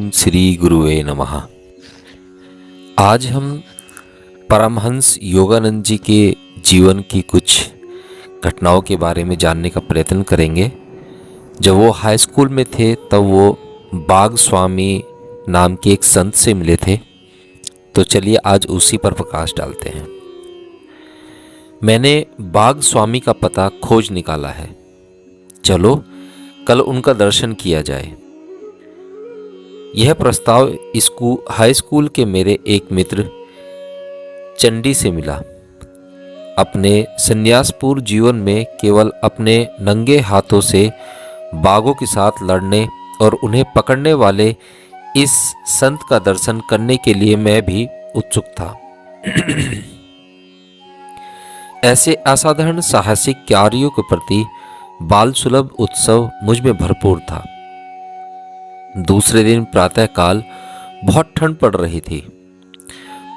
ओम श्री गुरुवे नमः। आज हम परमहंस योगानंद जी के जीवन की कुछ घटनाओं के बारे में जानने का प्रयत्न करेंगे। जब वो हाई स्कूल में थे तब वो बाग स्वामी नाम के एक संत से मिले थे। तो चलिए आज उसी पर प्रकाश डालते हैं। मैंने बाग स्वामी का पता खोज निकाला है, चलो कल उनका दर्शन किया जाए। यह प्रस्ताव हाई स्कूल के मेरे एक मित्र चंडी से मिला। अपने संन्यासपूर्ण जीवन में केवल अपने नंगे हाथों से बाघों के साथ लड़ने और उन्हें पकड़ने वाले इस संत का दर्शन करने के लिए मैं भी उत्सुक था। ऐसे असाधारण साहसिक कार्यों के प्रति बाल सुलभ उत्सव मुझ में भरपूर था। दूसरे दिन प्रातःकाल बहुत ठंड पड़ रही थी,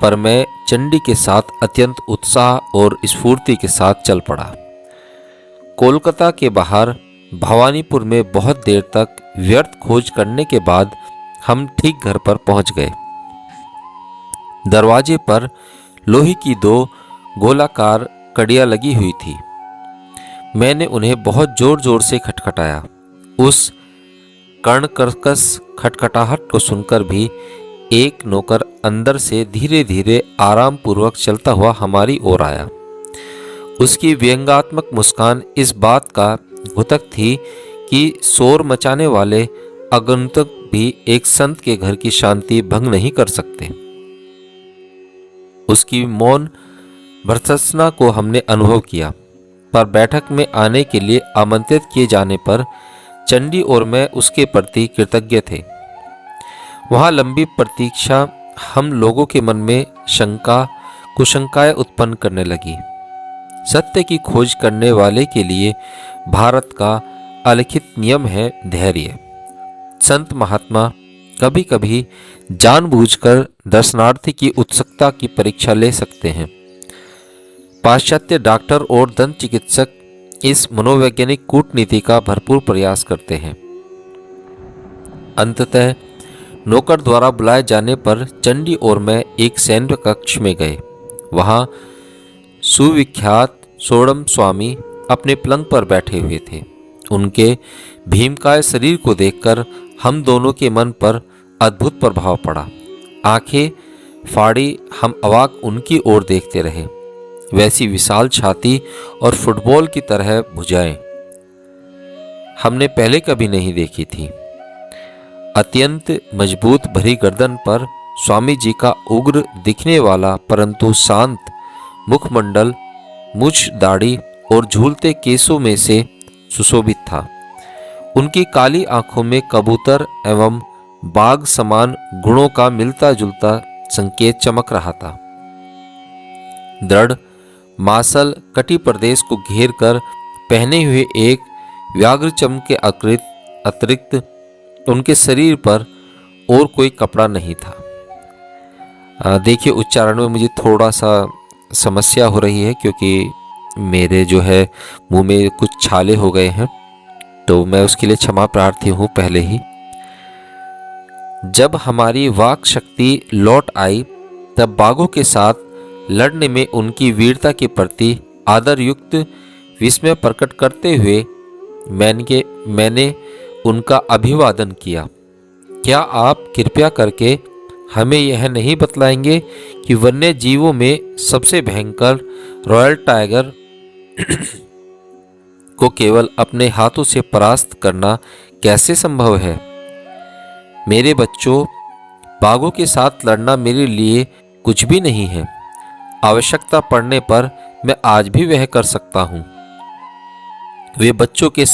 पर मैं चंडी के साथ अत्यंत उत्साह और स्फूर्ति के साथ चल पड़ा। कोलकाता के बाहर भवानीपुर में बहुत देर तक व्यर्थ खोज करने के बाद हम ठीक घर पर पहुंच गए। दरवाजे पर लोहे की 2 गोलाकार कड़ियां लगी हुई थी। मैंने उन्हें बहुत जोर जोर से खटखटाया। उस कर्णकर्कश खटखटाहट को सुनकर भी एक नौकर अंदर से धीरे धीरे आराम पूर्वक चलता हुआ हमारी ओर आया। उसकी व्यंग्यात्मक मुस्कान इस बात का द्योतक थी कि शोर मचाने वाले आगंतुक भी एक संत के घर की शांति भंग नहीं कर सकते। उसकी मौन भर्त्सना को हमने अनुभव किया, पर बैठक में आने के लिए आमंत्रित किए जाने पर चंडी और मैं उसके प्रति कृतज्ञ थे। वहाँ लंबी प्रतीक्षा हम लोगों के मन में कुशंकाएं उत्पन्न करने लगी। सत्य की खोज करने वाले के लिए भारत का अलिखित नियम है धैर्य। संत महात्मा कभी कभी जानबूझकर दर्शनार्थी की उत्सुकता की परीक्षा ले सकते हैं। पाश्चात्य डॉक्टर और दंत चिकित्सक इस मनोवैज्ञानिक कूटनीति का भरपूर प्रयास करते हैं। अंततः नौकर द्वारा बुलाए जाने पर चंडी और मैं एक सैन्य कक्ष में गए। वहां सुविख्यात सोड़म स्वामी अपने पलंग पर बैठे हुए थे। उनके भीमकाय शरीर को देखकर हम दोनों के मन पर अद्भुत प्रभाव पड़ा। आंखें फाड़ी हम अवाक उनकी ओर देखते रहे। वैसी विशाल छाती और फुटबॉल की तरह भुजाएं हमने पहले कभी नहीं देखी थी। अत्यंत मजबूत भरी गर्दन पर स्वामी जी का उग्र दिखने वाला परंतु शांत मुखमंडल मूछ दाढ़ी और झूलते केसों में से सुशोभित था। उनकी काली आंखों में कबूतर एवं बाघ समान गुणों का मिलता जुलता संकेत चमक रहा था। दृढ़ मासल कटी प्रदेश को घेर कर पहने हुए एक व्याघ्रचम के अतिरिक्त उनके शरीर पर और कोई कपड़ा नहीं था। देखिए, उच्चारण में मुझे थोड़ा सा समस्या हो रही है क्योंकि मेरे जो है मुंह में कुछ छाले हो गए हैं, तो मैं उसके लिए क्षमा प्रार्थी हूँ पहले ही। जब हमारी वाक शक्ति लौट आई तब बाघों के साथ लड़ने में उनकी वीरता के प्रति आदर युक्त विस्मय प्रकट करते हुए मैंने उनका अभिवादन किया। क्या आप कृपया करके हमें यह नहीं बतलाएंगे कि वन्य जीवों में सबसे भयंकर रॉयल टाइगर को केवल अपने हाथों से परास्त करना कैसे संभव है? मेरे बच्चों, बाघों के साथ लड़ना मेरे लिए कुछ भी नहीं है। आवश्यकता पड़ने पर मैं आज भी वह कर सकता हूं। वे बच्चों के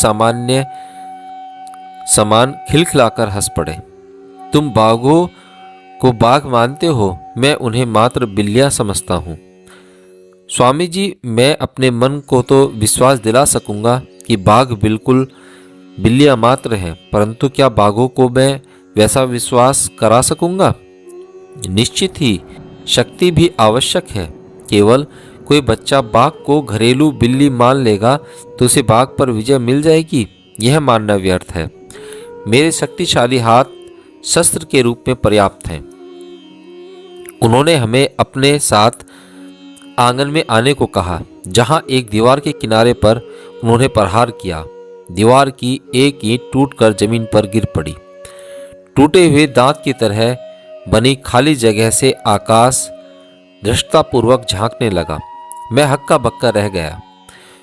समान खिलखिलाकर हंस पड़े। तुम बाघों को बाघ मानते हो, मैं उन्हें मात्र बिल्लियां समझता हूं। स्वामी जी, मैं अपने मन को तो विश्वास दिला सकूंगा कि बाघ बिल्कुल बिल्लियां मात्र हैं, परंतु क्या बाघों को मैं वैसा विश्वास करा सकूंगा? निश्चित ही शक्ति भी आवश्यक है। केवल कोई बच्चा बाघ को घरेलू बिल्ली मान लेगा तो उसे बाघ पर विजय मिल जाएगी, यह मानना व्यर्थ है। मेरे शक्तिशाली हाथ शस्त्र के रूप में पर्याप्त हैं। उन्होंने हमें अपने साथ आंगन में आने को कहा, जहां एक दीवार के किनारे पर उन्होंने प्रहार किया। दीवार की एक ईंट टूटकर जमीन पर गिर पड़ी। टूटे हुए दांत की तरह बनी खाली जगह से आकाश धृष्टतापूर्वक झांकने लगा। मैं हक्का बक्का रह गया।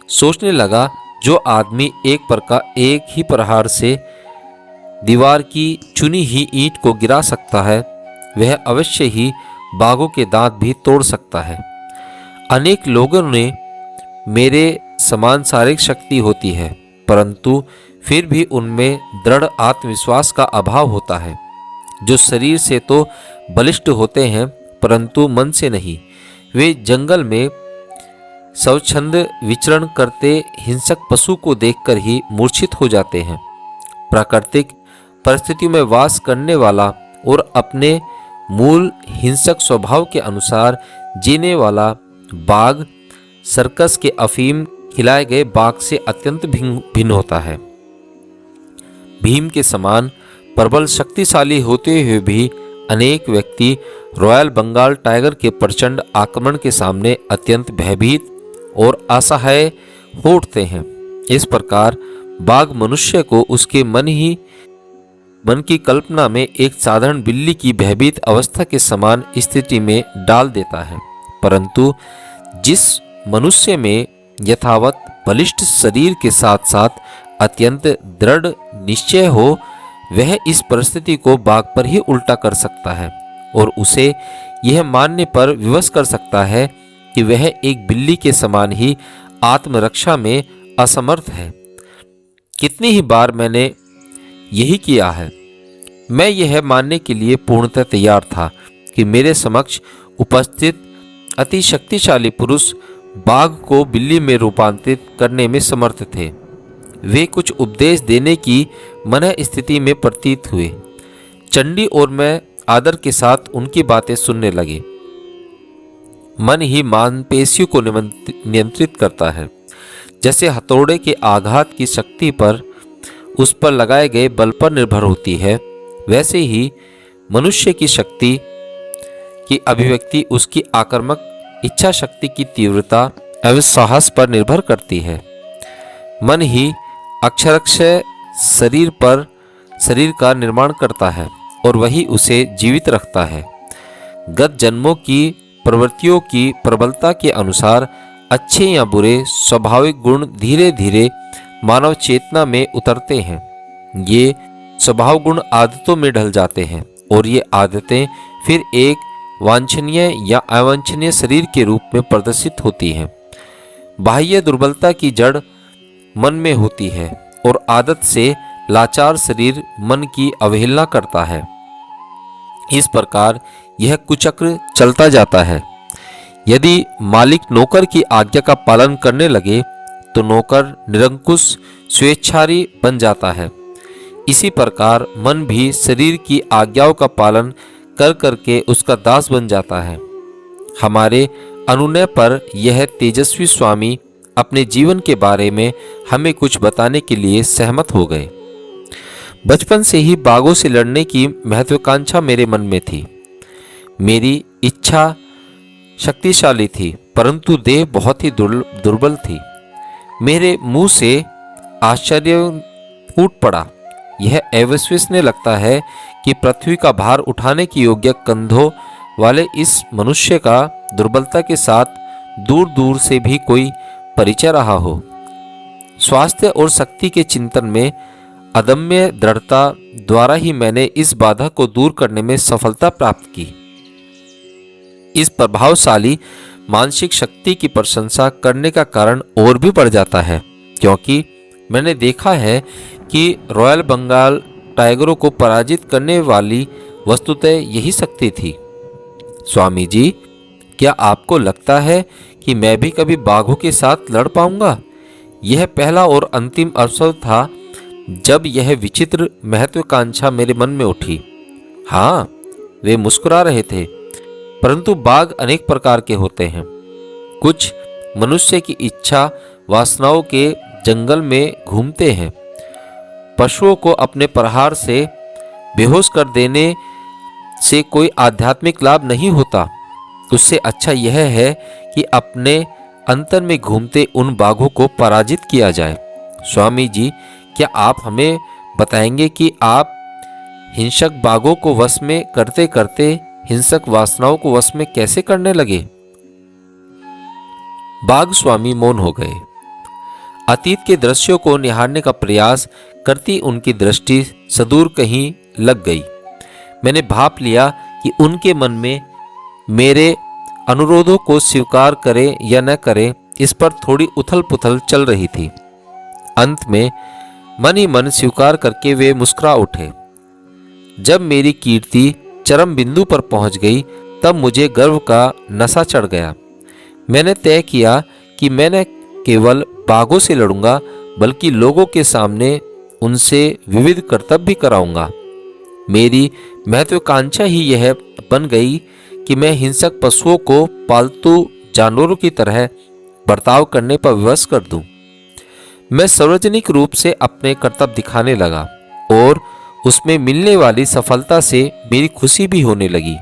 सोचने लगा, जो आदमी एक ही प्रहार से दीवार की चुनी ही ईंट को गिरा सकता है, वह अवश्य ही बाघों के दांत भी तोड़ सकता है। अनेक लोगों ने मेरे समान शारीरिक शक्ति होती है, परंतु फिर भी उनमें दृढ़ आत्मविश्वास का अभाव होता है। जो शरीर से तो बलिष्ठ होते हैं, परंतु मन से नहीं। वे जंगल में स्वच्छंद विचरण करते हिंसक पशु को देखकर ही मूर्छित हो जाते हैं। प्राकृतिक परिस्थितियों में वास करने वाला और अपने मूल हिंसक स्वभाव के अनुसार जीने वाला बाघ सर्कस के अफीम खिलाए गए बाघ से अत्यंत भिन्न होता है। भीम के समान प्रबल शक्तिशाली होते हुए भी अनेक व्यक्ति रॉयल बंगाल टाइगर के प्रचंड आक्रमण के सामने अत्यंत भयभीत और असहाय हो उठते हैं। इस प्रकार बाघ मनुष्य को उसके मन की कल्पना में एक साधारण बिल्ली की भयभीत अवस्था के समान स्थिति में डाल देता है, परंतु जिस मनुष्य में यथावत बलिष्ठ शरीर के साथ साथ अत्यंत दृढ़ निश्चय हो, वह इस परिस्थिति को बाघ पर ही उल्टा कर सकता है और उसे यह मानने पर विवश कर सकता है कि वह एक बिल्ली के समान ही आत्मरक्षा में असमर्थ है। कितनी ही बार मैंने यही किया है। मैं यह मानने के लिए पूर्णतः तैयार था कि मेरे समक्ष उपस्थित अति शक्तिशाली पुरुष बाघ को बिल्ली में रूपांतरित करने में समर्थ थे। वे कुछ उपदेश देने की मन स्थिति में प्रतीत हुए। चंडी और मैं आदर के साथ उनकी बातें सुनने लगे। मन ही मांसपेशियों को नियंत्रित करता है। जैसे हथौड़े के आघात की शक्ति पर उस पर लगाए गए बल पर निर्भर होती है, वैसे ही मनुष्य की शक्ति की अभिव्यक्ति उसकी आक्रामक इच्छा शक्ति की तीव्रता एवं साहस पर निर्भर करती है। मन ही अक्षरशः शरीर का निर्माण करता है और वही उसे जीवित रखता है। गत जन्मों की प्रवृत्तियों की प्रबलता के अनुसार अच्छे या बुरे स्वाभाविक गुण धीरे धीरे मानव चेतना में उतरते हैं। ये स्वभाव गुण आदतों में ढल जाते हैं और ये आदतें फिर एक वांछनीय या अवांछनीय शरीर के रूप में प्रदर्शित होती हैं। बाह्य दुर्बलता की जड़ मन में होती है और आदत से लाचार शरीर मन की अवहेलना करता है। इस प्रकार यह कुचक्र चलता जाता है। यदि मालिक नौकर की आज्ञा का पालन करने लगे तो नौकर निरंकुश स्वेच्छारी बन जाता है। इसी प्रकार मन भी शरीर की आज्ञाओं का पालन कर करके उसका दास बन जाता है। हमारे अनुनय पर यह तेजस्वी स्वामी अपने जीवन के बारे में हमें कुछ बताने के लिए सहमत हो गए। बचपन से ही बाघों से लड़ने की महत्वाकांक्षा मेरे मन में थी। मेरी इच्छा शक्तिशाली थी, परंतु देह बहुत ही दुर्बल थी। मेरे मुंह से आश्चर्य फूट पड़ा। यह अविश्वसनीय लगता है कि पृथ्वी का भार उठाने की योग्य कंधों वाले इस मनुष्य का दुर्बलता के साथ दूर दूर से भी कोई परिचय रहा हो। स्वास्थ्य और शक्ति के चिंतन में अदम्य दृढ़ता द्वारा ही मैंने इस बाधा को दूर करने में सफलता प्राप्त की। इस प्रभावशाली मानसिक शक्ति की प्रशंसा करने का कारण और भी बढ़ जाता है, क्योंकि मैंने देखा है कि रॉयल बंगाल टाइगरों को पराजित करने वाली वस्तुतः यही शक्ति थी। स्वामी जी, क्या आपको लगता है कि मैं भी कभी बाघों के साथ लड़ पाऊंगा? यह पहला और अंतिम अवसर था जब यह विचित्र महत्वाकांक्षा मेरे मन में उठी। हाँ, वे मुस्कुरा रहे थे। परंतु बाघ अनेक प्रकार के होते हैं। कुछ मनुष्य की इच्छा वासनाओं के जंगल में घूमते हैं। पशुओं को अपने प्रहार से बेहोश कर देने से कोई आध्यात्मिक लाभ नहीं होता। उससे अच्छा यह है कि अपने अंतर में घूमते उन बाघों को पराजित किया जाए। स्वामी जी, क्या आप हमें बताएंगे कि आप हिंसक बाघों को वश में करते करते हिंसक वासनाओं को वश में कैसे करने लगे? बाघ स्वामी मौन हो गए। अतीत के दृश्यों को निहारने का प्रयास करती उनकी दृष्टि सुदूर कहीं लग गई। मैंने भाप लिया कि उनके मन में मेरे अनुरोधों को स्वीकार करें या न करें, इस पर थोड़ी उथल पुथल चल रही थी। अंत में मन ही मन स्वीकार करके वे मुस्कुरा उठे। जब मेरी कीर्ति चरम बिंदु पर पहुंच गई, तब मुझे गर्व का नशा चढ़ गया। मैंने तय किया कि मैं न केवल बाघों से लड़ूंगा, बल्कि लोगों के सामने उनसे विविध कर्तव्य भी कराऊंगा। मेरी महत्वाकांक्षा ही यह बन गई कि मैं हिंसक पशुओं को पालतू जानवरों की तरह बर्ताव करने पर विवश कर दूं। मैं सार्वजनिक रूप से अपने कर्तव्य दिखाने लगा और उसमें मिलने वाली सफलता से मेरी खुशी भी होने लगी।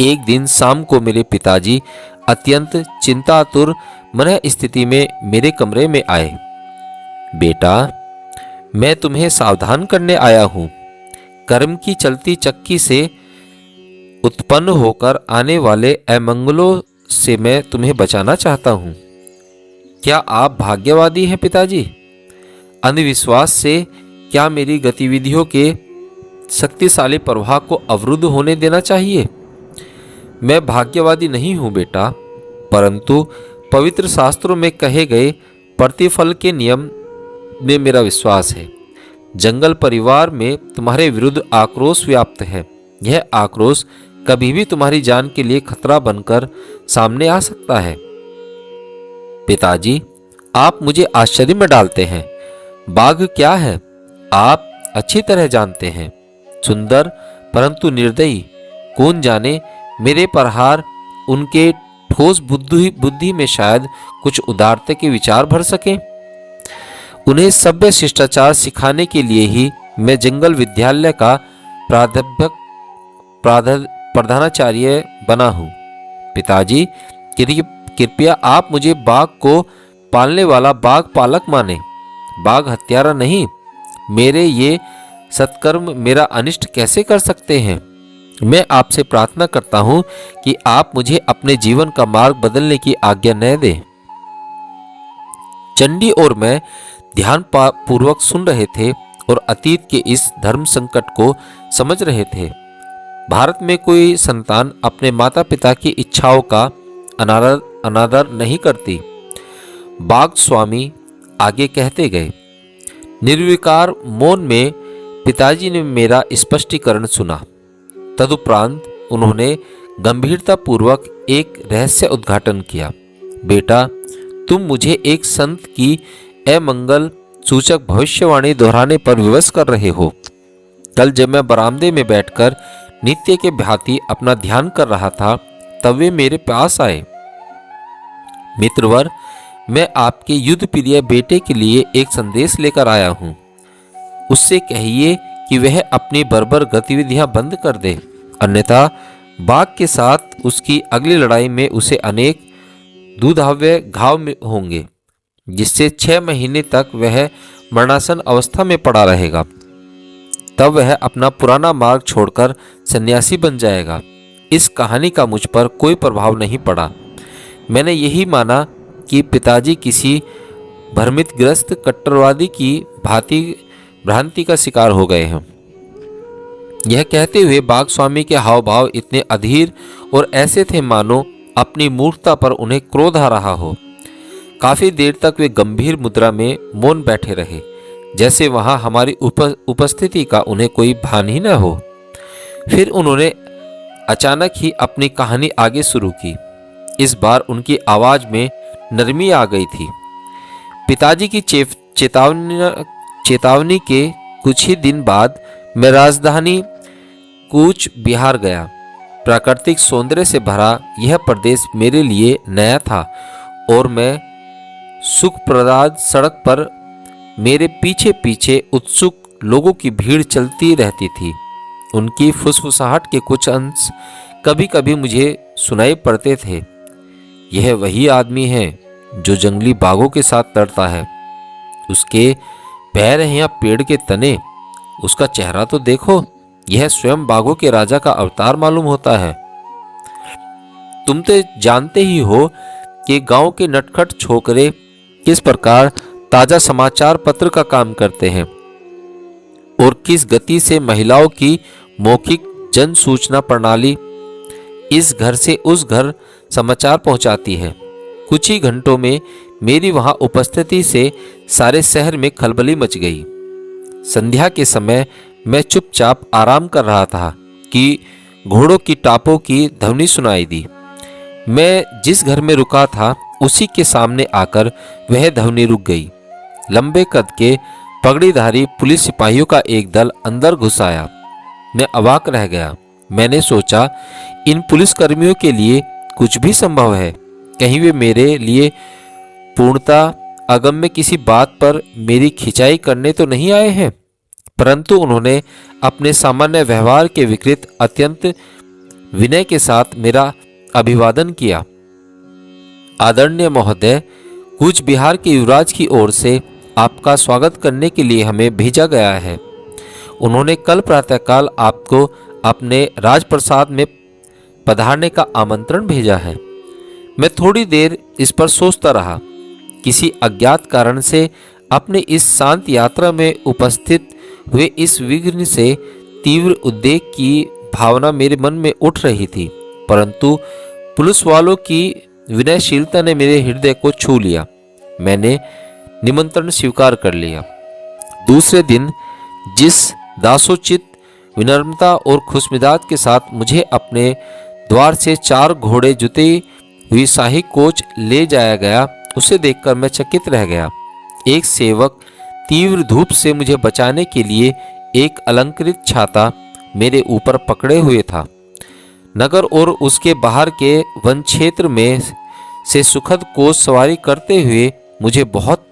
एक दिन शाम को मेरे पिताजी अत्यंत चिंतातुर मन स्थिति में मेरे कमरे में आए। बेटा, मैं तुम्हें सावधान करने आया हूं। कर्म की चलती चक्की से उत्पन्न होकर आने वाले अमंगलों से मैं तुम्हें बचाना चाहता हूं। क्या आप भाग्यवादी हैं पिताजी? अंधविश्वास से क्या मेरी गतिविधियों के शक्तिशाली प्रवाह को अवरुद्ध होने देना चाहिए? मैं भाग्यवादी नहीं हूं बेटा, परंतु पवित्र शास्त्रों में कहे गए प्रतिफल के नियम में मेरा विश्वास है। जंगल परिवार में तुम्हारे विरुद्ध आक्रोश व्याप्त है। यह आक्रोश कभी भी तुम्हारी जान के लिए खतरा बनकर सामने आ सकता है। पिताजी, आप मुझे आश्चर्य में डालते हैं। बाघ क्या है आप अच्छी तरह जानते हैं। सुंदर परंतु निर्दयी। कौन जाने मेरे प्रहार उनके ठोस बुद्धि में शायद कुछ उदारता के विचार भर सके। उन्हें सभ्य शिष्टाचार सिखाने के लिए ही मैं जंगल विद्यालय का प्रधानाचार्य बना हूँ। पिताजी, कृपया आप मुझे बाघ को पालने वाला बाघ पालक माने, बाघ हत्यारा नहीं। मेरे ये सत्कर्म मेरा अनिष्ट कैसे कर सकते हैं? मैं आपसे प्रार्थना करता हूँ कि आप मुझे अपने जीवन का मार्ग बदलने की आज्ञा न दें। चंडी और मैं ध्यान पूर्वक सुन रहे थे और अतीत के इस धर्म संकट को समझ रहे थे। भारत में कोई संतान अपने माता पिता की इच्छाओं का अनादर नहीं करती। बाघ स्वामी आगे कहते गए। निर्विकार मौन में पिताजी ने मेरा स्पष्टीकरण सुना। तदुपरांत उन्होंने गंभीरता पूर्वक एक रहस्य उद्घाटन किया। बेटा, तुम मुझे एक संत की अमंगल सूचक भविष्यवाणी दोहराने पर विवश कर रहे हो। कल जब मैं बरामदे में बैठकर नित्य के भांति अपना ध्यान कर रहा था, तब वे मेरे पास आए। मित्रवर, मैं आपके युद्ध प्रिय बेटे के लिए एक संदेश लेकर आया हूं। उससे कहिए कि वह अपनी बर्बर गतिविधियां बंद कर दे, अन्यथा बाघ के साथ उसकी अगली लड़ाई में उसे अनेक दुधाव्य घाव होंगे, जिससे 6 महीने तक वह मरणासन अवस्था में पड़ा रहेगा। तब वह अपना पुराना मार्ग छोड़कर सन्यासी बन जाएगा। इस कहानी का मुझ पर कोई प्रभाव नहीं पड़ा। मैंने यही माना कि पिताजी किसी भ्रमितग्रस्त कट्टरवादी की भ्रांति का शिकार हो गए हैं। यह कहते हुए बाघ स्वामी के हाव भाव इतने अधीर और ऐसे थे मानो अपनी मूर्खता पर उन्हें क्रोध आ रहा हो। काफी देर तक वे गंभीर मुद्रा में मौन बैठे रहे, जैसे वहां हमारी उपस्थिति का उन्हें कोई भान ही न हो। फिर उन्होंने अचानक ही अपनी कहानी आगे शुरू की। इस बार उनकी आवाज में नरमी आ गई थी। पिताजी की चेतावनी के कुछ ही दिन बाद मैं राजधानी कूच बिहार गया। प्राकृतिक सौंदर्य से भरा यह प्रदेश मेरे लिए नया था और मैं सुखप्रदायक सड़क पर मेरे पीछे पीछे उत्सुक लोगों की भीड़ चलती रहती थी। उनकी फुसफुसाहट के कुछ अंश कभी कभी मुझे सुनाई पड़ते थे। यह वही आदमी है जो जंगली बाघों के साथ लड़ता है। उसके पैर हैं या पेड़ के तने, उसका चेहरा तो देखो, यह स्वयं बाघों के राजा का अवतार मालूम होता है। तुम तो जानते ही हो कि गांव के नटखट छोकरे किस प्रकार ताजा समाचार पत्र का काम करते हैं और किस गति से महिलाओं की मौखिक जन सूचना प्रणाली इस घर से उस घर समाचार पहुंचाती है। कुछ ही घंटों में मेरी वहां उपस्थिति से सारे शहर में खलबली मच गई। संध्या के समय मैं चुपचाप आराम कर रहा था कि घोड़ों की टापों की ध्वनि सुनाई दी। मैं जिस घर में रुका था उसी के सामने आकर वह ध्वनि रुक गई। लंबे कद के पगड़ीधारी पुलिस सिपाहियों का एक दल अंदर घुस आया। मैं अवाक रह गया। मैंने सोचा, इन पुलिसकर्मियों के लिए कुछ भी संभव है। कहीं वे मेरे लिए पूर्णता अगम्य किसी बात पर मेरी खिंचाई करने तो नहीं आए हैं। परंतु उन्होंने अपने सामान्य व्यवहार के विपरीत अत्यंत विनय के साथ मेरा अभिवादन किया। आदरणीय महोदय, कूच बिहार के युवराज की ओर से आपका स्वागत करने के लिए हमें भेजा गया है। उन्होंने कल प्रातःकाल आपको अपने राजप्रसाद में पधारने का आमंत्रण भेजा है। मैं थोड़ी देर इस पर सोचता रहा। किसी अज्ञात कारण से अपने इस शांत यात्रा में उपस्थित हुए इस विघ्न से तीव्र उद्वेग की भावना मेरे मन में उठ रही थी, परंतु पुलिस वालों की विनयशीलता ने मेरे हृदय को छू लिया। मैंने निमंत्रण स्वीकार कर लिया। दूसरे दिन जिस दासोचित विनम्रता और खुशमिजाज के साथ मुझे अपने द्वार से 4 घोड़े जुते हुई शाही कोच ले जाया गया, उसे देखकर मैं चकित रह गया। एक सेवक तीव्र धूप से मुझे बचाने के लिए एक अलंकृत छाता मेरे ऊपर पकड़े हुए था। नगर और उसके बाहर के वन क्षेत्र में से सुखद कोच सवारी करते हुए मुझे बहुत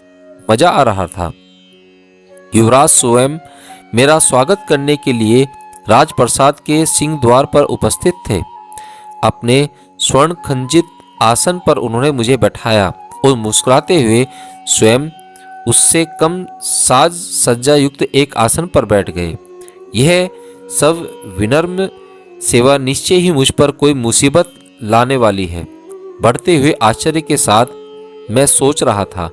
मजा आ रहा था। युवराज स्वयं मेरा स्वागत करने के लिए राजप्रसाद के सिंह द्वार पर उपस्थित थे। अपने स्वर्ण खंजित आसन पर उन्होंने मुझे बैठाया और मुस्कुराते हुए स्वयं उससे कम साज सज्जा युक्त एक आसन पर बैठ गए। यह सब विनम्र सेवा निश्चय ही मुझ पर कोई मुसीबत लाने वाली है। बढ़ते हुए आश्चर्य के साथ मैं सोच रहा था।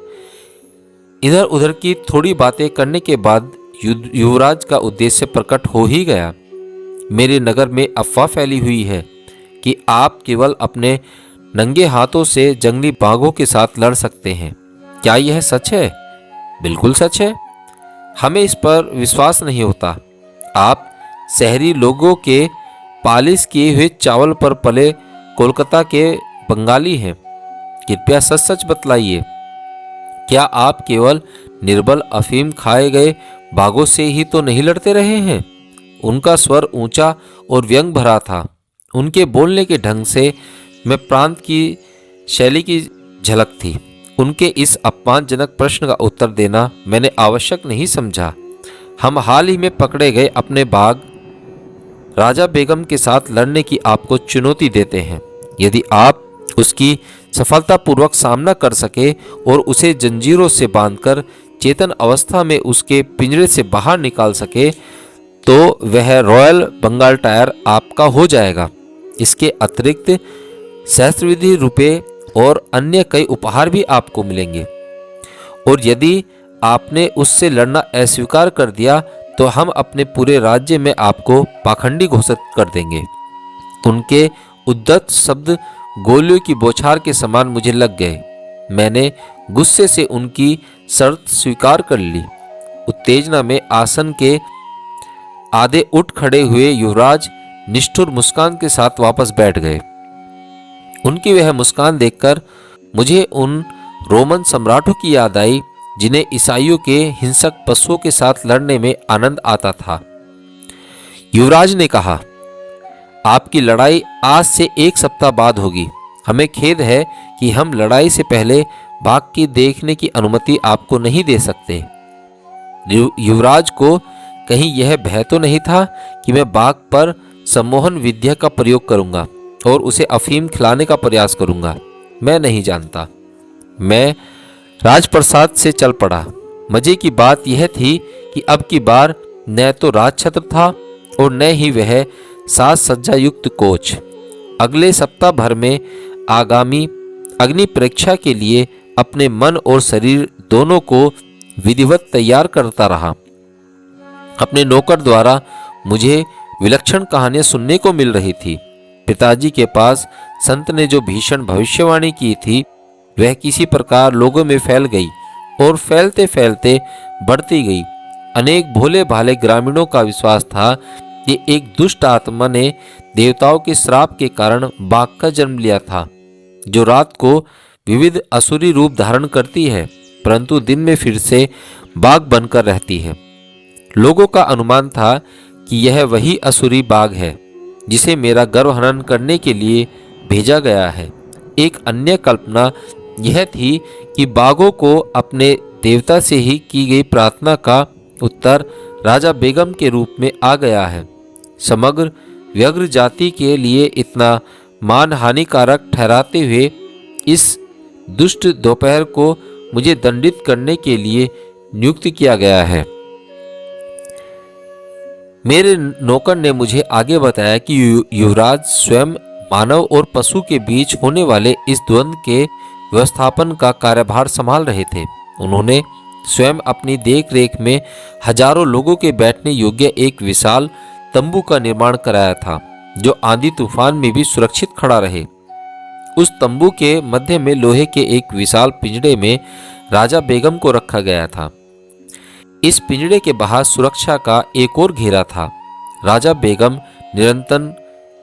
इधर उधर की थोड़ी बातें करने के बाद युवराज का उद्देश्य प्रकट हो ही गया। मेरे नगर में अफवाह फैली हुई है कि आप केवल अपने नंगे हाथों से जंगली बाघों के साथ लड़ सकते हैं। क्या यह सच है? बिल्कुल सच है। हमें इस पर विश्वास नहीं होता। आप शहरी लोगों के पालिश किए हुए चावल पर पले कोलकाता के बंगाली हैं। कृपया सच सच बतलाइए, क्या आप केवल निर्बल अफीम खाए गए बाघों से ही तो नहीं लड़ते रहे हैं? उनका स्वर ऊंचा और व्यंग भरा था। उनके बोलने के ढंग से मैं प्रांत की शैली की झलक थी। उनके इस अपमानजनक प्रश्न का उत्तर देना मैंने आवश्यक नहीं समझा। हम हाल ही में पकड़े गए अपने बाघ राजा बेगम के साथ लड़ने की आपको चुनौती देते हैं। यदि आप उसकी सफलतापूर्वक सामना कर सके और उसे जंजीरों से बांधकर चेतन अवस्था में उसके पिंजरे से बाहर निकाल सके तो वह रॉयल बंगाल टायर आपका हो जाएगा। इसके अतिरिक्त सहस्त्रविधि रुपये और अन्य कई उपहार भी आपको मिलेंगे। और यदि आपने उससे लड़ना अस्वीकार कर दिया तो हम अपने पूरे राज्य में आपको पाखंडी घोषित कर देंगे। उनके उद्दत शब्द गोलियों की बौछार के समान मुझे लग गए। मैंने गुस्से से उनकी शर्त स्वीकार कर ली। उत्तेजना में आसन के आधे उठ खड़े हुए युवराज निष्ठुर मुस्कान के साथ वापस बैठ गए। उनकी वह मुस्कान देखकर मुझे उन रोमन सम्राटों की याद आई जिन्हें ईसाइयों के हिंसक पशुओं के साथ लड़ने में आनंद आता था। युवराज ने कहा, आपकी लड़ाई आज से 1 सप्ताह बाद होगी। हमें खेद है कि हम लड़ाई से पहले बाघ की देखने की अनुमति आपको नहीं दे सकते। युवराज को कहीं यह भय तो नहीं था कि मैं बाघ पर सम्मोहन विद्या का प्रयोग करूंगा और उसे अफीम खिलाने का प्रयास करूंगा? मैं नहीं जानता। मैं राजप्रसाद से चल पड़ा। मजे की बात यह थी कि अब की बार न तो राजछत्र था और न ही वह साज सज्जा युक्त कोच। अगले सप्ताह भर में आगामी अग्नि परीक्षा के लिए अपने मन और शरीर दोनों को विधिवत तैयार करता रहा। अपने नौकर द्वारा मुझे विलक्षण कहानियां सुनने को मिल रही थी। पिताजी के पास संत ने जो भीषण भविष्यवाणी की थी वह किसी प्रकार लोगों में फैल गई और फैलते फैलते बढ़ती गई। अनेक भोले भाले ग्रामीणों का विश्वास था कि एक दुष्ट आत्मा ने देवताओं के श्राप के कारण बाघ का जन्म लिया था, जो रात को विविध असुरी रूप धारण करती है परंतु दिन में फिर से बाघ बनकर रहती है। लोगों का अनुमान था कि यह वही असुरी बाघ है जिसे मेरा गर्भहनन करने के लिए भेजा गया है। एक अन्य कल्पना यह थी कि बाघों को अपने देवता से ही की गई प्रार्थना का उत्तर राजा बेगम के रूप में आ गया है। समग्र व्यग्र जाति के लिए इतना मान हानिकारक ठहराते हुए इस दुष्ट दोपहर को मुझे दंडित करने के लिए नियुक्त किया गया है। मेरे नौकर ने मुझे आगे बताया कि युवराज स्वयं मानव और पशु के बीच होने वाले इस द्वंद्व के व्यवस्थापन का कार्यभार संभाल रहे थे। उन्होंने स्वयं अपनी देखरेख में हजारों लोगों के बैठने योग्य एक विशाल तंबू का निर्माण कराया था, जो आंधी तूफान में भी सुरक्षित खड़ा रहे। उस तंबू के मध्य में लोहे के एक विशाल पिंजड़े में राजा बेगम को रखा गया था। इस पिंजड़े के बाहर सुरक्षा का एक और घेरा था। राजा बेगम निरंतर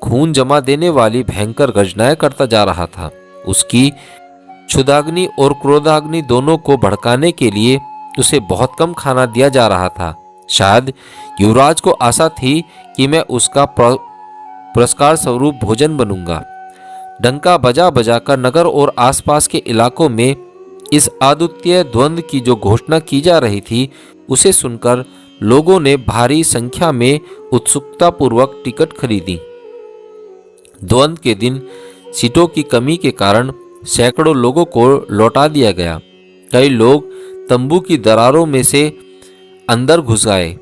खून जमा देने वाली भयंकर गर्जनाएं करता जा रहा था। उसकी क्षुधाग्नि और क्रोधाग्नि दोनों को भड़काने के लिए उसे बहुत कम खाना दिया जा रहा था। शायद युवराज को आशा थी कि मैं उसका पुरस्कार स्वरूप भोजन बनूंगा। डंका बजा बजा कर नगर और आसपास के इलाकों में इस अद्वितीय द्वंद्व की जो घोषणा की जा रही थी उसे सुनकर लोगों ने भारी संख्या में उत्सुकता पूर्वक टिकट खरीदी। द्वंद्व के दिन सीटों की कमी के कारण सैकड़ों लोगों को लौटा दिया गया। कई लोग तंबू की दरारों में से अंदर घुस आए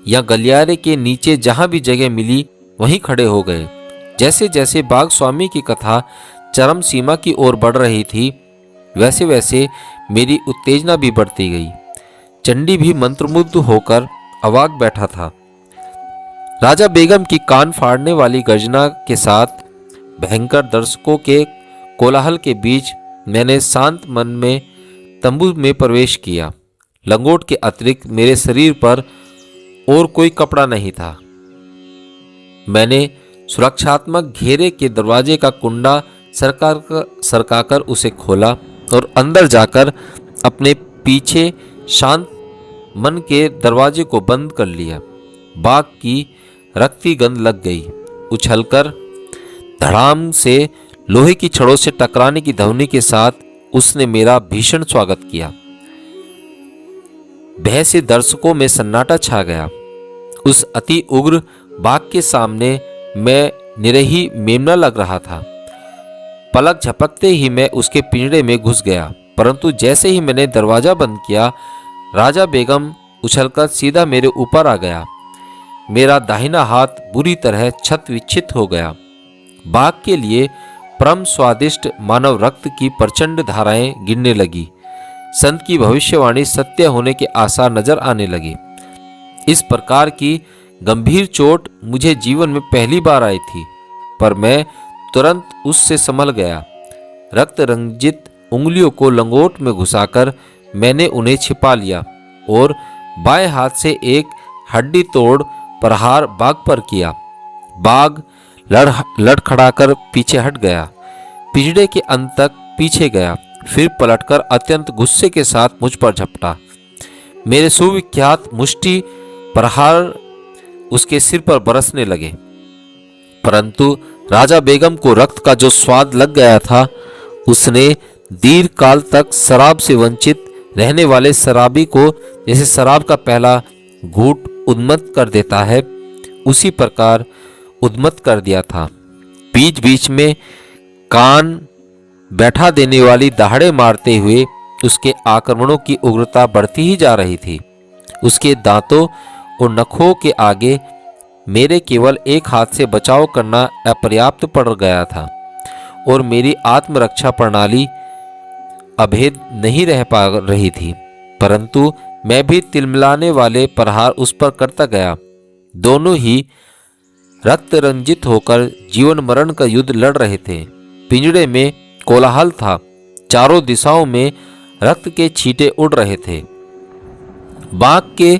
या गलियारे के नीचे जहां भी जगह मिली वहीं खड़े हो गए। जैसे जैसे बाघ स्वामी की कथा चरम सीमा की ओर बढ़ रही थी वैसे वैसे मेरी उत्तेजना भी बढ़ती गई। चंडी भी मंत्रमुग्ध होकर अवाक बैठा था। राजा बेगम की कान फाड़ने वाली गर्जना के साथ भयंकर दर्शकों के कोलाहल के बीच मैंने शांत मन में तंबू में प्रवेश किया। लंगोट के अतिरिक्त मेरे शरीर पर और कोई कपड़ा नहीं था। मैंने सुरक्षात्मक घेरे के दरवाजे का कुंडा सरकाकर उसे खोला और अंदर जाकर अपने पीछे शांत मन के दरवाजे को बंद कर लिया। बाघ की रक्ती गंध लग गई। उछलकर धड़ाम से लोहे की छड़ों से टकराने की ध्वनि के साथ उसने मेरा भीषण स्वागत किया। भय से दर्शकों में सन्नाटा छा गया। उस अति उग्र बाघ के सामने मैं निरही मेमना लग रहा था। पलक झपकते ही मैं उसके पिंजड़े में घुस गया, परंतु जैसे ही मैंने दरवाजा बंद किया राजा बेगम उछलकर सीधा मेरे ऊपर आ गया। मेरा दाहिना हाथ बुरी तरह छत विच्छित हो गया। बाघ के लिए परम स्वादिष्ट मानव रक्त की प्रचंड धाराएं गिरने लगी। संत की भविष्यवाणी सत्य होने के आसार नजर आने लगे। इस प्रकार की गंभीर चोट मुझे जीवन में पहली बार आई थी, पर मैं तुरंत उससे संभल गया। रक्त रंजित उंगलियों को लंगोट में घुसाकर मैंने उन्हें छिपा लिया और बाएं हाथ से एक हड्डी तोड़ प्रहार बाघ पर किया। बाघ लड़खड़ाकर पीछे हट गया, पिंजड़े के अंत तक पीछे गया, फिर पलटकर अत्यंत गुस्से के साथ मुझ पर झपटा। मेरे सुविख्यात मुष्टि प्रहार उसके सिर पर बरसने लगे, परंतु राजा बेगम को रक्त का जो स्वाद लग गया था उसने दीर्घ काल तक शराब से वंचित रहने वाले शराबी को जैसे शराब का पहला घूंट उन्मत्त कर देता है, उसी प्रकार उन्मत्त कर दिया था। बीच बीच में कान बैठा देने वाली दहाड़े मारते हुए उसके आक्रमणों की उग्रता बढ़ती ही जा रही थी। उसके दांतों और नखों के आगे मेरे केवल एक हाथ से बचाव करना अपर्याप्त पड़ गया था और मेरी आत्मरक्षा प्रणाली अभेद नहीं रह पा रही थी, परंतु मैं भी तिलमिलाने वाले प्रहार उस पर करता गया। दोनों ही रक्त रंजित होकर जीवन मरण का युद्ध लड़ रहे थे। पिंजड़े में कोलाहल था, चारों दिशाओं में रक्त के छींटे उड़ रहे थे। बाघ के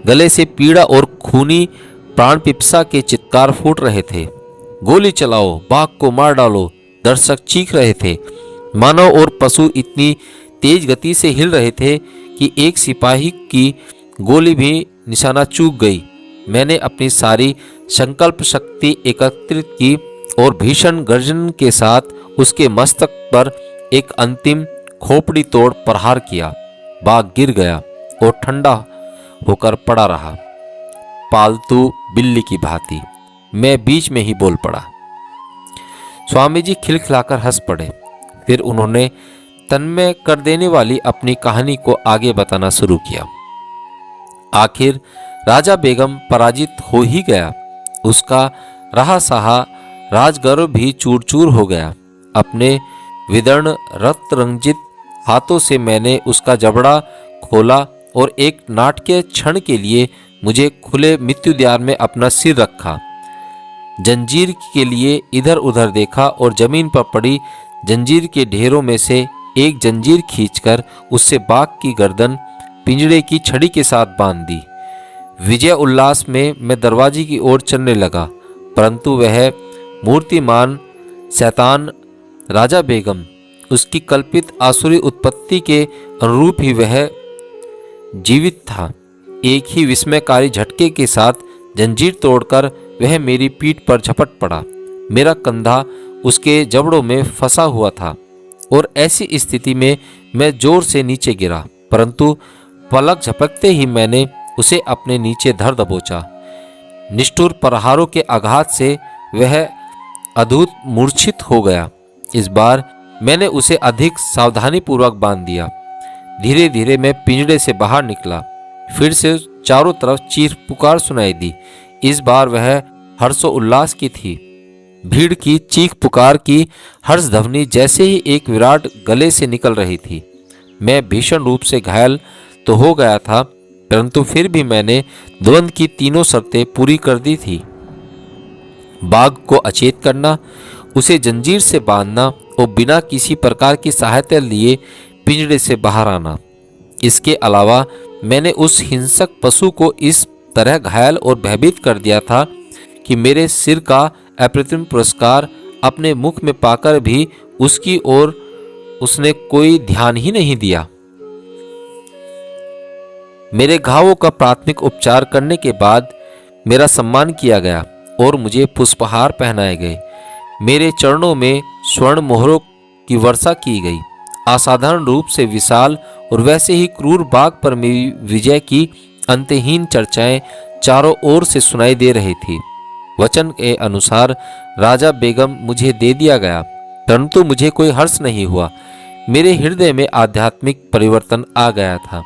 गले से पीड़ा और खूनी प्राण पिपसा के चित्कार फूट रहे थे। गोली चलाओ, बाघ को मार डालो, दर्शक चीख रहे थे। मानव और पशु इतनी तेज गति से हिल रहे थे कि एक सिपाही की गोली भी निशाना चूक गई। मैंने अपनी सारी संकल्प शक्ति एकत्रित की और भीषण गर्जन के साथ उसके मस्तक पर एक अंतिम खोपड़ी तोड़ प्रहार किया। बाघ गिर गया और ठंडा होकर पड़ा रहा, पालतू बिल्ली की भांति। मैं बीच में ही बोल पड़ा। स्वामी जी खिलखिलाकर हंस पड़े। फिर उन्होंने तन्मय कर देने वाली अपनी कहानी को आगे बताना शुरू किया। आखिर राजा बेगम पराजित हो ही गया। उसका रहा सहा राजगर्व भी चूर चूर हो गया। अपने विदर्ण रक्त रंजित हाथों से मैंने उसका जबड़ा खोला और एक नाटकीय क्षण के लिए मुझे खुले मृत्यु द्वार में अपना सिर रखा। जंजीर के लिए इधर उधर देखा और जमीन पर पड़ी जंजीर के ढेरों में से एक जंजीर खींचकर उससे बाघ की गर्दन पिंजड़े की छड़ी के साथ बांध दी। विजय उल्लास में मैं दरवाजे की ओर चलने लगा, परंतु वह मूर्तिमान शैतान राजा बेगम, उसकी कल्पित आसुरी उत्पत्ति के अनुरूप ही वह जीवित था। एक ही विस्मयकारी झटके के साथ जंजीर तोड़कर वह मेरी पीठ पर झपट पड़ा। मेरा कंधा उसके जबड़ों में फंसा हुआ था और ऐसी स्थिति में मैं जोर से नीचे गिरा, परंतु पलक झपकते ही मैंने उसे अपने नीचे धर दबोचा। निष्ठुर प्रहारों के आघात से वह अद्भुत मूर्छित हो गया। इस बार मैंने उसे अधिक सावधानीपूर्वक बांध दिया। धीरे धीरे मैं पिंजड़े से बाहर निकला। फिर से चारों तरफ चीख पुकार सुनाई दी। इस बार वह हर्षोल्लास की थी। भीड़ की चीख पुकार की हर्ष ध्वनि जैसे ही एक विराट गले से निकल रही थी। मैं भीषण रूप से घायल तो हो गया था, परंतु फिर भी मैंने द्वंद्व की तीनों शर्तें पूरी कर दी थी। बाघ को अचेत करना, उसे जंजीर से बांधना और बिना किसी प्रकार की सहायता लिए पिंजड़े से बाहर आना। इसके अलावा मैंने उस हिंसक पशु को इस तरह घायल और भयभीत कर दिया था कि मेरे सिर का अप्रतिम पुरस्कार अपने मुख में पाकर भी उसकी ओर उसने कोई ध्यान ही नहीं दिया। मेरे घावों का प्राथमिक उपचार करने के बाद मेरा सम्मान किया गया और मुझे पुष्पहार पहनाए गए। मेरे चरणों में स्वर्ण मोहरों की वर्षा की गई। असाधारण रूप से विशाल और वैसे ही क्रूर बाघ पर मेरी विजय की अंतहीन चर्चाएं चारों ओर से सुनाई दे रही थी। वचन के अनुसार राजा बेगम मुझे दे दिया गया, परंतु मुझे कोई हर्ष नहीं हुआ। मेरे हृदय में आध्यात्मिक परिवर्तन आ गया था।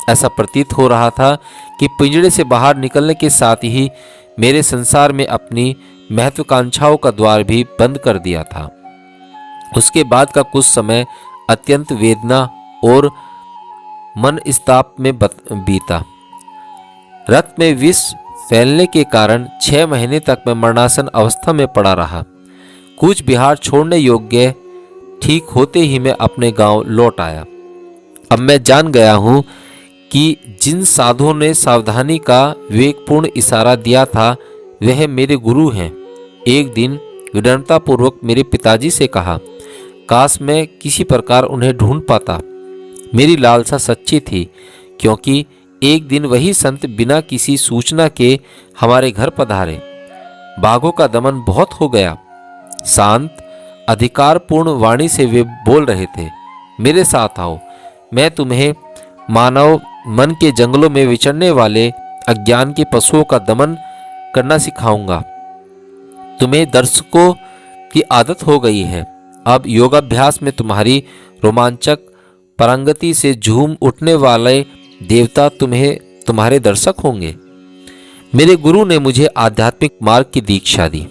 ऐसा प्रतीत हो रहा था कि पिंजड़े से बाहर निकलने के साथ ही मेरे संसार में अपनी महत्वाकांक्षाओं का द्वार भी बंद कर दिया था। उसके बाद का कुछ समय अत्यंत वेदना और मनस्ताप में बीता। रक्त में विष फैलने के कारण 6 महीने तक मैं मरणासन अवस्था में पड़ा रहा। कूच बिहार छोड़ने योग्य ठीक होते ही मैं अपने गांव लौट आया। अब मैं जान गया हूं कि जिन साधुओं ने सावधानी का विवेकपूर्ण इशारा दिया था वह मेरे गुरु हैं। एक दिन विनम्रतापूर्वक मेरे पिताजी से कहा, काश मैं किसी प्रकार उन्हें ढूंढ पाता। मेरी लालसा सच्ची थी, क्योंकि एक दिन वही संत बिना किसी सूचना के हमारे घर पधारे। बाघों का दमन बहुत हो गया। शांत अधिकारपूर्ण वाणी से वे बोल रहे थे, मेरे साथ आओ, मैं तुम्हें मानव मन के जंगलों में विचरने वाले अज्ञान के पशुओं का दमन करना सिखाऊंगा। तुम्हें दर्शकों की आदत हो गई है। अब योगाभ्यास में तुम्हारी रोमांचक पारंगति से झूम उठने वाले देवता तुम्हारे दर्शक होंगे। मेरे गुरु ने मुझे आध्यात्मिक मार्ग की दीक्षा दी।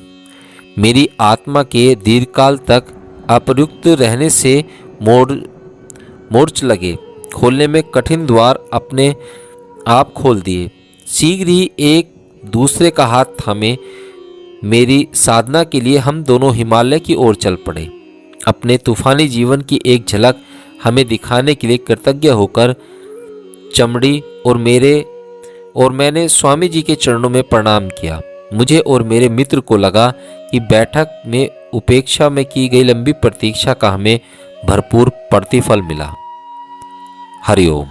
मेरी आत्मा के दीर्घकाल तक अप्रयुक्त रहने से मोर्च लगे खोलने में कठिन द्वार अपने आप खोल दिए। शीघ्र ही एक दूसरे का हाथ थामे मेरी साधना के लिए हम दोनों हिमालय की ओर चल पड़े। अपने तूफानी जीवन की एक झलक हमें दिखाने के लिए कृतज्ञ होकर चमड़ी और मैंने स्वामी जी के चरणों में प्रणाम किया। मुझे और मेरे मित्र को लगा कि बैठक में उपेक्षा में की गई लंबी प्रतीक्षा का हमें भरपूर प्रतिफल मिला। हरिओम।